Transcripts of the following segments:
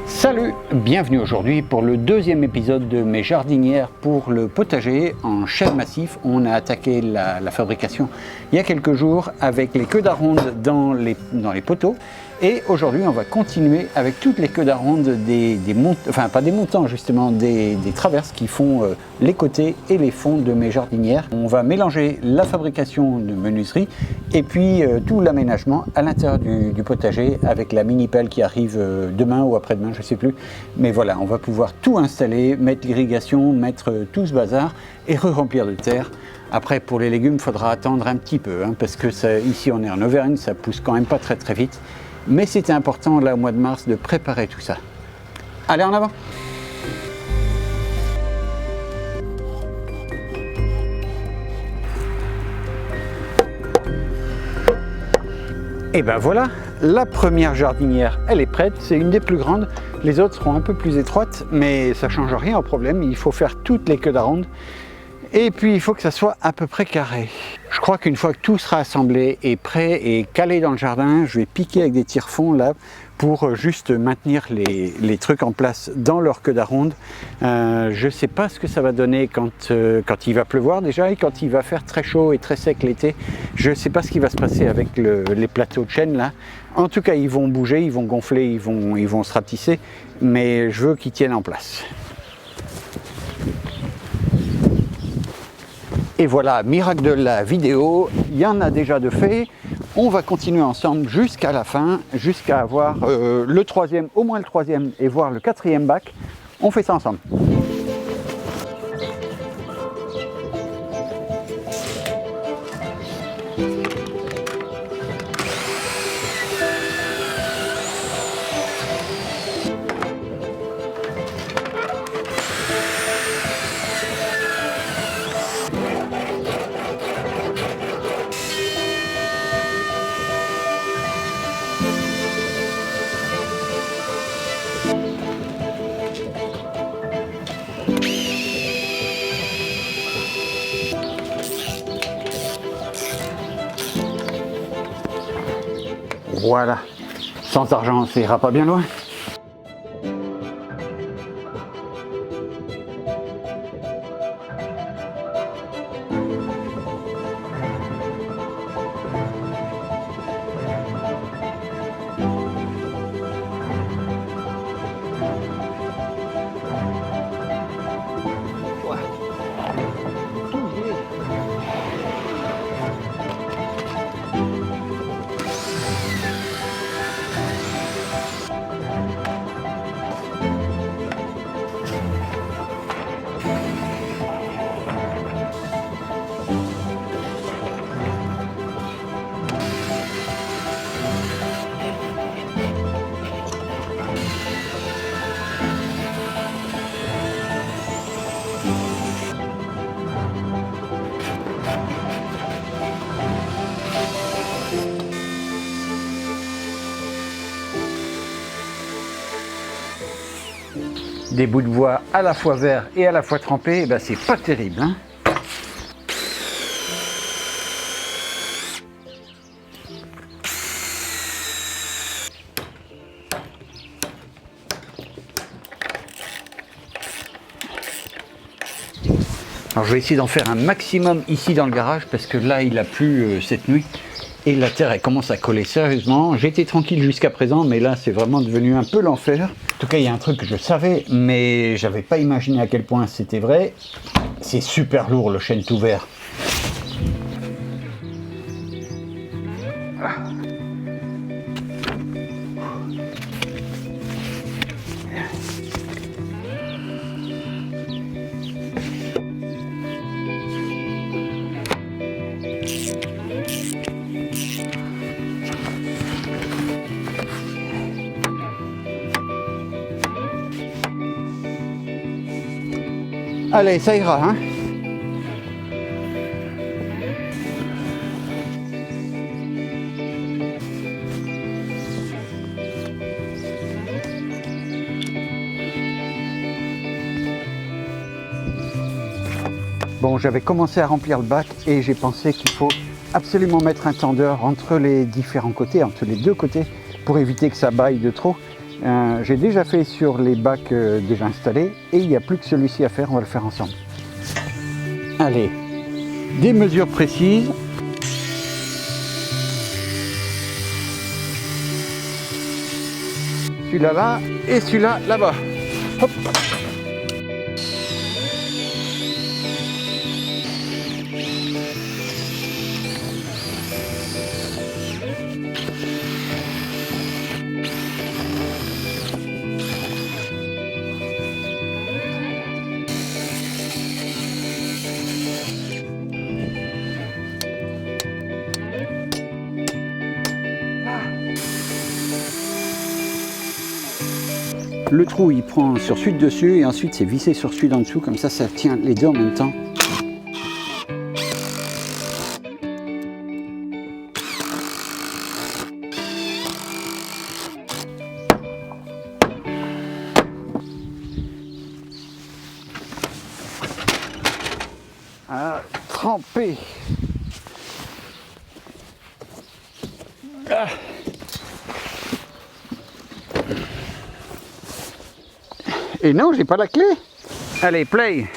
Salut, bienvenue aujourd'hui pour le deuxième épisode de mes jardinières pour le potager en chêne massif. On a attaqué la fabrication il y a quelques jours avec les queues d'aronde dans les poteaux. Et aujourd'hui, on va continuer avec toutes les queues d'aronde enfin pas des montants justement, des traverses qui font les côtés et les fonds de mes jardinières. On va mélanger la fabrication de menuiserie et puis tout l'aménagement à l'intérieur du potager avec la mini pelle qui arrive demain ou après-demain, je ne sais plus. Mais voilà, on va pouvoir tout installer, mettre l'irrigation, mettre tout ce bazar et re-remplir de terre. Après, pour les légumes, il faudra attendre un petit peu parce que ici on est en Auvergne, ça pousse quand même pas très vite. Mais c'était important là au mois de mars de préparer tout ça. Allez, en avant! Et ben voilà, la première jardinière, elle est prête, c'est une des plus grandes. Les autres seront un peu plus étroites, mais ça ne change rien au problème. Il faut faire toutes les queues d'aronde. Et puis il faut que ça soit à peu près carré. Je crois qu'une fois que tout sera assemblé et prêt et calé dans le jardin, je vais piquer avec des tire-fonds là pour juste maintenir les trucs en place dans leur queue d'aronde. Je ne sais pas ce que ça va donner quand il va pleuvoir déjà et quand il va faire très chaud et très sec l'été. Je ne sais pas ce qui va se passer avec les plateaux de chêne là. En tout cas, ils vont bouger, ils vont gonfler, ils vont se rapetisser, mais je veux qu'ils tiennent en place. Et voilà, miracle de la vidéo, il y en a déjà de fait. On va continuer ensemble jusqu'à la fin, jusqu'à avoir le troisième, au moins le troisième, et voir le quatrième bac. On fait ça ensemble. Voilà, sans argent, ça ira pas bien loin. Des bouts de bois à la fois verts et à la fois trempés, eh ben c'est pas terrible, hein. Alors je vais essayer d'en faire un maximum ici dans le garage parce que là il a plu cette nuit et la terre elle commence à coller sérieusement. J'étais tranquille jusqu'à présent mais là c'est vraiment devenu un peu l'enfer. En tout cas il y a un truc que je savais mais j'avais pas imaginé à quel point c'était vrai. C'est super lourd le chêne tout vert. Allez, ça ira, hein. Bon, j'avais commencé à remplir le bac et j'ai pensé qu'il faut absolument mettre un tendeur entre les différents côtés, entre les deux côtés, pour éviter que ça baille de trop. J'ai déjà fait sur les bacs déjà installés et il n'y a plus que celui-ci à faire, on va le faire ensemble. Allez, des mesures précises. Celui-là là et celui-là là-bas. Hop. Le trou il prend sur celui de dessus et ensuite c'est vissé sur celui d'en dessous, comme ça ça tient les deux en même temps. À tremper. Ah. Et non, j'ai pas la clé. Allez, play.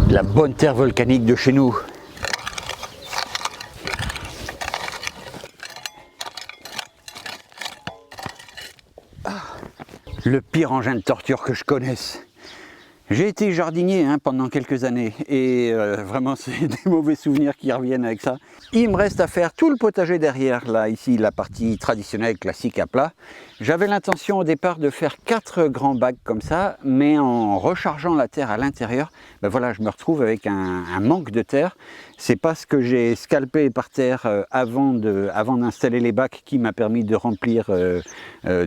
La bonne terre volcanique de chez nous. Le pire engin de torture que je connaisse. J'ai été jardinier pendant quelques années et vraiment c'est des mauvais souvenirs qui reviennent avec ça. Il me reste à faire tout le potager derrière, là ici la partie traditionnelle classique à plat. J'avais l'intention au départ de faire 4 grands bacs comme ça, mais en rechargeant la terre à l'intérieur, ben voilà, je me retrouve avec un manque de terre. C'est pas ce que j'ai scalpé par terre avant d'installer les bacs qui m'a permis de remplir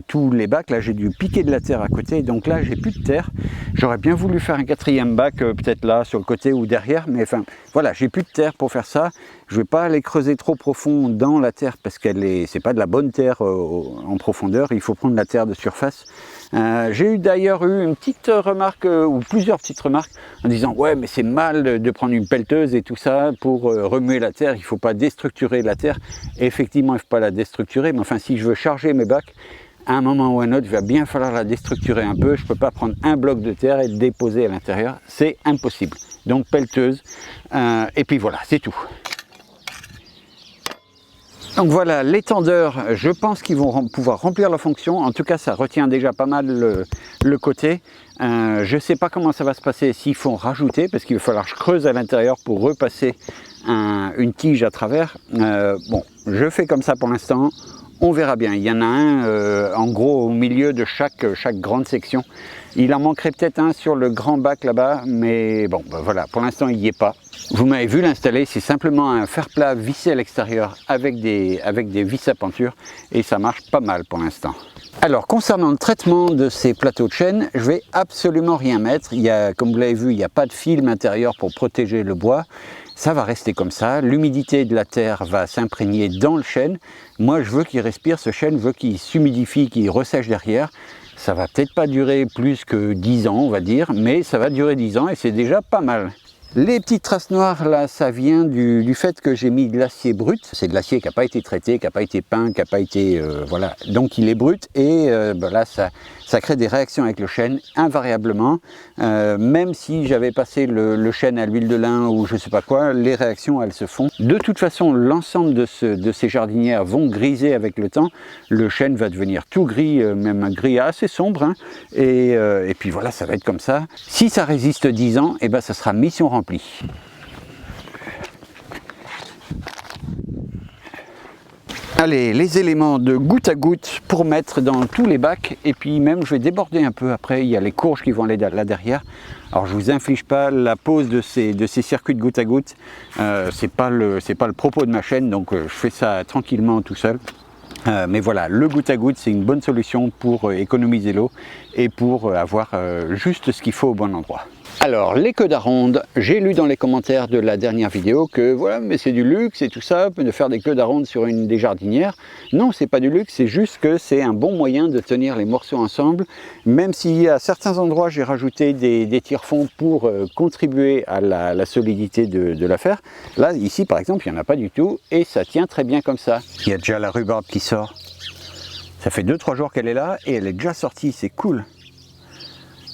tous les bacs. Là j'ai dû piquer de la terre à côté, donc là j'ai plus de terre. J'aurais bien voulu faire un 4e bac peut-être là sur le côté ou derrière, mais enfin voilà, j'ai plus de terre pour faire ça. Je vais pas aller creuser trop profond dans la terre parce c'est pas de la bonne terre en profondeur, il faut prendre la terre de surface. J'ai d'ailleurs eu une petite remarque ou plusieurs petites remarques en disant ouais mais c'est mal de prendre une pelleteuse et tout ça pour remuer la terre, il faut pas déstructurer la terre. Et effectivement il faut pas la déstructurer, mais enfin si je veux charger mes bacs, à un moment ou à un autre, il va bien falloir la déstructurer un peu. Je ne peux pas prendre un bloc de terre et le déposer à l'intérieur, c'est impossible. Donc pelleteuse, et puis voilà, c'est tout. Donc voilà, l'étendeur, je pense qu'ils vont pouvoir remplir leur fonction. En tout cas, ça retient déjà pas mal le côté. Je ne sais pas comment ça va se passer s'il faut en rajouter, parce qu'il va falloir que je creuse à l'intérieur pour repasser une tige à travers. Bon, je fais comme ça pour l'instant. On verra bien. Il y en a un en gros au milieu de chaque grande section. Il en manquerait peut-être un sur le grand bac là-bas, mais bon, ben voilà, pour l'instant il n'y est pas. Vous m'avez vu l'installer, c'est simplement un fer plat vissé à l'extérieur avec des vis à penture et ça marche pas mal pour l'instant. Alors concernant le traitement de ces plateaux de chêne, je vais absolument rien mettre. Comme vous l'avez vu, il n'y a pas de film intérieur pour protéger le bois. Ça va rester comme ça, l'humidité de la terre va s'imprégner dans le chêne. Moi je veux qu'il respire, ce chêne, je veux qu'il s'humidifie, qu'il ressèche derrière. Ça va peut-être pas durer plus que 10 ans, on va dire, mais ça va durer 10 ans et c'est déjà pas mal. Les petites traces noires, là, ça vient du fait que j'ai mis de l'acier brut. C'est de l'acier qui n'a pas été traité, qui n'a pas été peint, qui n'a pas été... voilà, donc il est brut et là, ça crée des réactions avec le chêne, invariablement. Même si j'avais passé le chêne à l'huile de lin ou je ne sais pas quoi, les réactions, elles se font. De toute façon, l'ensemble de ces jardinières vont griser avec le temps. Le chêne va devenir tout gris, même un gris assez sombre. Hein, et puis voilà, ça va être comme ça. Si ça résiste 10 ans, eh ben, ça sera mission remplie. Allez, les éléments de goutte à goutte pour mettre dans tous les bacs et puis même je vais déborder un peu après, il y a les courges qui vont aller là derrière. Alors je vous inflige pas la pose de ces circuits de goutte à goutte, c'est pas le propos de ma chaîne, donc je fais ça tranquillement tout seul. Mais voilà, le goutte à goutte c'est une bonne solution pour économiser l'eau et pour avoir juste ce qu'il faut au bon endroit. Alors, les queues d'aronde, j'ai lu dans les commentaires de la dernière vidéo que voilà, mais c'est du luxe et tout ça, de faire des queues d'aronde sur des jardinières. Non, c'est pas du luxe, c'est juste que c'est un bon moyen de tenir les morceaux ensemble, même si à certains endroits j'ai rajouté des tire-fonds pour contribuer à la solidité de l'affaire. Là, ici par exemple, il n'y en a pas du tout et ça tient très bien comme ça. Il y a déjà la rhubarbe qui sort. Ça fait 2-3 jours qu'elle est là et elle est déjà sortie, c'est cool.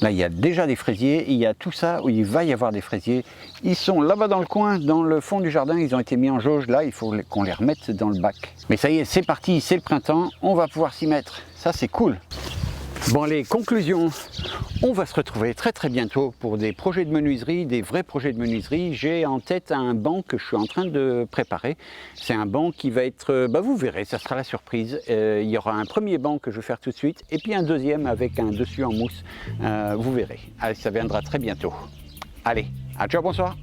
Là, il y a déjà des fraisiers, il y a tout ça où il va y avoir des fraisiers. Ils sont là-bas dans le coin, dans le fond du jardin, ils ont été mis en jauge. Là, il faut qu'on les remette dans le bac. Mais ça y est, c'est parti, c'est le printemps, on va pouvoir s'y mettre. Ça, c'est cool. Bon, les conclusions. On va se retrouver très très bientôt pour des projets de menuiserie, des vrais projets de menuiserie. J'ai en tête un banc que je suis en train de préparer. C'est un banc qui va être, vous verrez, ça sera la surprise. Il y aura un premier banc que je vais faire tout de suite et puis un deuxième avec un dessus en mousse. Vous verrez. Allez, ça viendra très bientôt. Allez, à ciao, bonsoir.